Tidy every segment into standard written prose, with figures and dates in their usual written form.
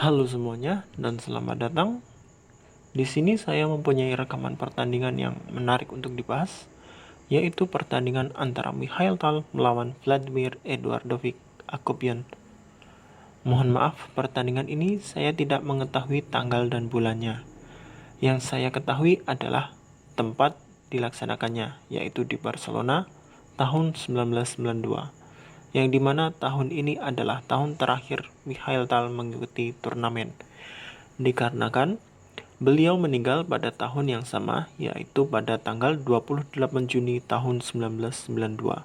Halo semuanya dan selamat datang. Di sini saya mempunyai rekaman pertandingan yang menarik untuk dibahas, yaitu pertandingan antara Mikhail Tal melawan Vladimir Eduardovich Akopian. Mohon maaf, pertandingan ini saya tidak mengetahui tanggal dan bulannya. Yang saya ketahui adalah tempat dilaksanakannya, yaitu di Barcelona tahun 1992. Yang dimana tahun ini adalah tahun terakhir Mikhail Tal mengikuti turnamen, dikarenakan beliau meninggal pada tahun yang sama, yaitu pada tanggal 28 Juni tahun 1992.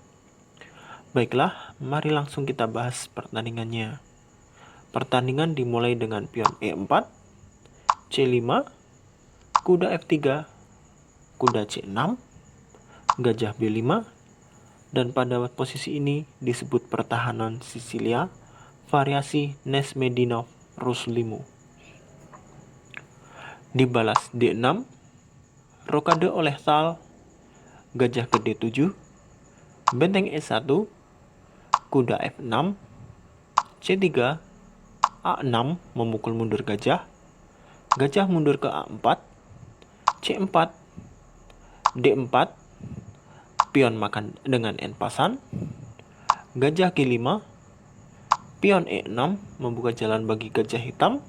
Baiklah, mari langsung kita bahas pertandingannya. Pertandingan dimulai dengan pion E4, C5, kuda F3, kuda C6, gajah B5, dan pada posisi ini disebut pertahanan Sisilia, variasi Nesmedinov Ruslimu. Dibalas D6, rokade oleh Tal, gajah ke D7, benteng E1, kuda F6, C3, A6 memukul mundur gajah, gajah mundur ke A4, C4, D4, pion makan dengan N pasan, gajah G5, pion E6 membuka jalan bagi gajah hitam,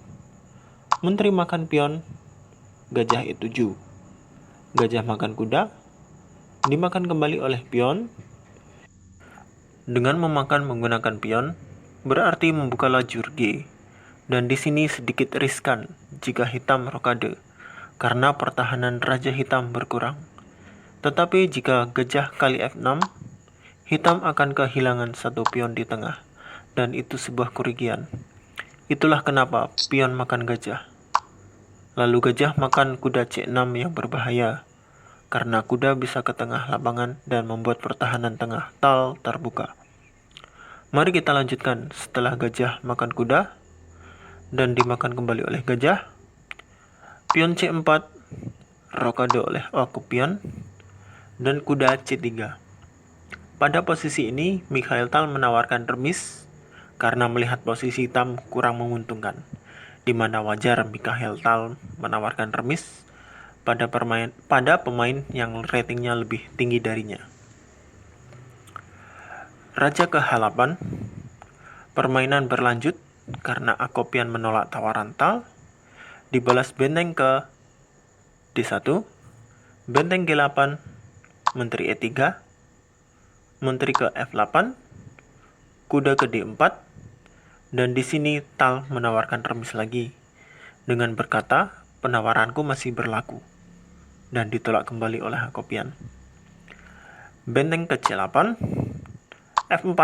menteri makan pion, gajah E7, gajah makan kuda, dimakan kembali oleh pion. Dengan memakan menggunakan pion, berarti membuka lajur G, dan di sini sedikit riskan jika hitam rokade, karena pertahanan raja hitam berkurang. Tetapi jika gajah kali F6, hitam akan kehilangan satu pion di tengah, dan itu sebuah kerugian. Itulah kenapa pion makan gajah. Lalu gajah makan kuda C6 yang berbahaya, karena kuda bisa ke tengah lapangan dan membuat pertahanan tengah Tal terbuka. Mari kita lanjutkan setelah gajah makan kuda dan dimakan kembali oleh gajah. Pion C4, rokade oleh Akopian, dan kuda C3. Pada posisi ini, Mikhail Tal menawarkan remis karena melihat posisi hitam kurang menguntungkan, di mana wajar Mikhail Tal menawarkan remis pada pemain yang ratingnya lebih tinggi darinya. Raja ke H8, permainan berlanjut karena Akopian menolak tawaran Tal, dibalas benteng ke D1, benteng G8, menteri E3, menteri ke F8, kuda ke D4, dan di sini Tal menawarkan remis lagi dengan berkata penawaranku masih berlaku, dan ditolak kembali oleh Akopian. Benteng ke C8, F4,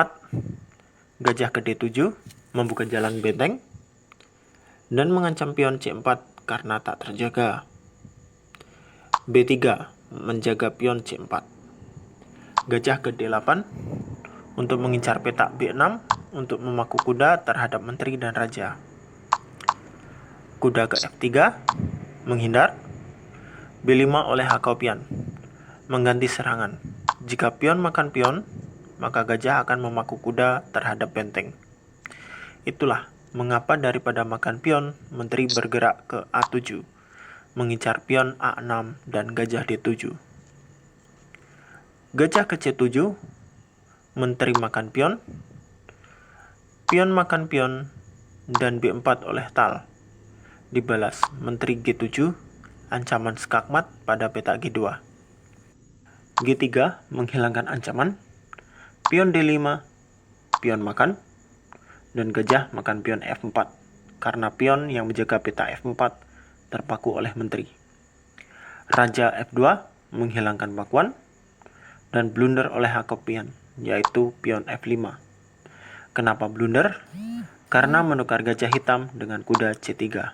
gajah ke D7 membuka jalan benteng dan mengancam pion C4 karena tak terjaga. B3 menjaga pion C4. Gajah ke D8 untuk mengincar petak B6 untuk memaku kuda terhadap menteri dan raja. Kuda ke F3 menghindar. B5 oleh Akopian mengganti serangan. Jika pion makan pion, maka gajah akan memaku kuda terhadap benteng. Itulah mengapa daripada makan pion, menteri bergerak ke A7, mengincar pion A6 dan gajah D7. Gajah ke C7, menteri makan pion makan pion, dan B4 oleh Tal. Dibalas menteri G7, ancaman skakmat pada petak G2. G3 menghilangkan ancaman, pion D5, pion makan, dan gajah makan pion F4, karena pion yang menjaga peta F4 terpaku oleh menteri. Raja F2 menghilangkan pakuan, dan blunder oleh Akopian, yaitu pion F5. Kenapa blunder? Karena menukar gajah hitam dengan kuda C3.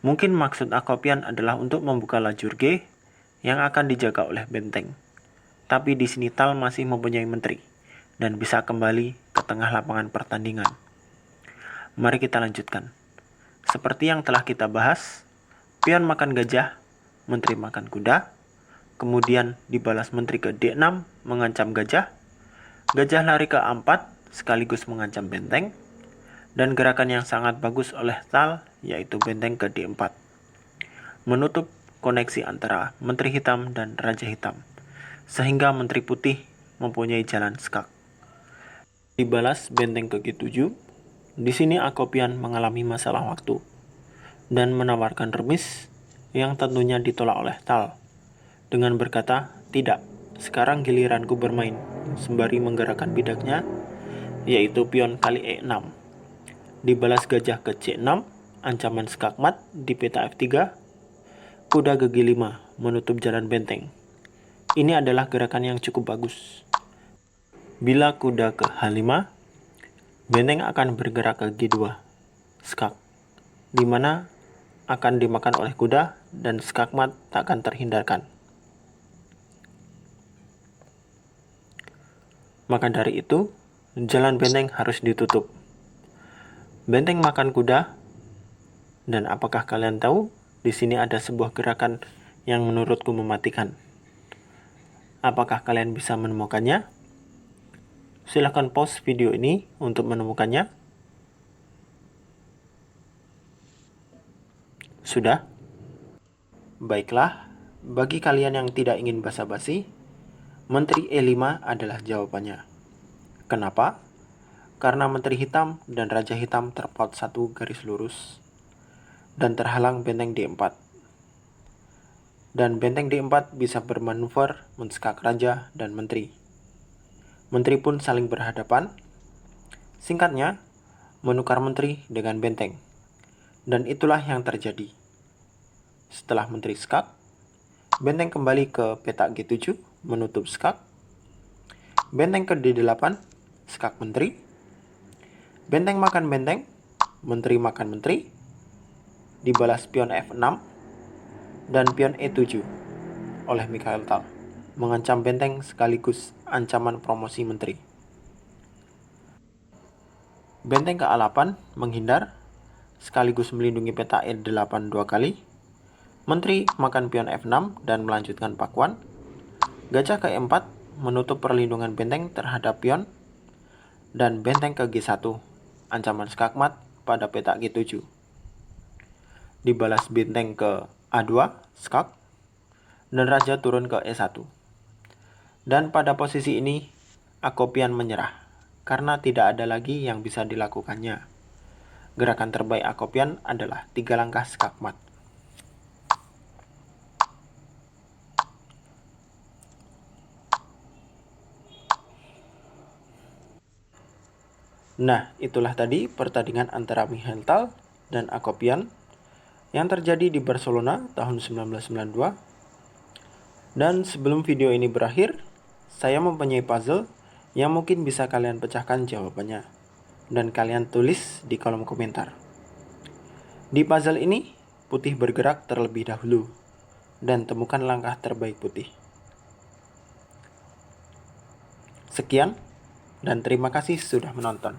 Mungkin maksud Akopian adalah untuk membuka lajur G yang akan dijaga oleh benteng. Tapi di sini Tal masih mempunyai menteri dan bisa kembali ke tengah lapangan pertandingan. Mari kita lanjutkan. Seperti yang telah kita bahas, pion makan gajah, menteri makan kuda, kemudian dibalas menteri ke D6 mengancam gajah, gajah lari ke A4 sekaligus mengancam benteng, Dan gerakan yang sangat bagus oleh Tal yaitu benteng ke D4. Menutup koneksi antara Menteri Hitam dan Raja Hitam, sehingga Menteri Putih mempunyai jalan skak. Dibalas benteng ke G7. Di sini Akopian mengalami masalah waktu dan menawarkan remis yang tentunya ditolak oleh Tal dengan berkata, "Tidak, sekarang giliranku bermain," sembari menggerakkan bidaknya, yaitu pion kali E6. Dibalas gajah ke C6, ancaman skakmat di peta F3, kuda ke G5 menutup jalan benteng. Ini adalah gerakan yang cukup bagus. Bila kuda ke H5, benteng akan bergerak ke G2, skak, di mana akan dimakan oleh kuda dan skakmat tak akan terhindarkan. Maka dari itu, jalan benteng harus ditutup. Benteng makan kuda, dan apakah kalian tahu di sini ada sebuah gerakan yang menurutku mematikan? Apakah kalian bisa menemukannya? Silahkan pause video ini untuk menemukannya. Sudah? Baiklah, bagi kalian yang tidak ingin basa-basi, Menteri E5 adalah jawabannya. Kenapa? Karena Menteri Hitam dan Raja Hitam terpaut satu garis lurus dan terhalang benteng D4. Dan benteng D4 bisa bermanuver menskak Raja dan Menteri. Menteri pun saling berhadapan. Singkatnya, menukar Menteri dengan benteng. Dan itulah yang terjadi. Setelah Menteri skak, benteng kembali ke peta G7 menutup skak. Benteng ke D8, skak Menteri. Benteng makan benteng, Menteri makan Menteri. Dibalas pion F6 dan pion E7 oleh Mikhail Tal, mengancam benteng sekaligus ancaman promosi Menteri. Benteng ke A8 menghindar sekaligus melindungi peta E8 dua kali. Menteri makan pion F6 dan melanjutkan pakuan. Gajah ke E4 menutup perlindungan benteng terhadap pion. Dan benteng ke G1, ancaman skakmat pada peta G7. Dibalas benteng ke A2, skak, dan raja turun ke E1. Dan pada posisi ini, Akopian menyerah, karena tidak ada lagi yang bisa dilakukannya. Gerakan terbaik Akopian adalah 3 langkah skakmat. Nah, itulah tadi pertandingan antara Mikhail Tal dan Akopian yang terjadi di Barcelona tahun 1992. Dan sebelum video ini berakhir, saya mempunyai puzzle yang mungkin bisa kalian pecahkan jawabannya. Dan kalian tulis di kolom komentar. Di puzzle ini, putih bergerak terlebih dahulu. Dan temukan langkah terbaik putih. Sekian, dan terima kasih sudah menonton.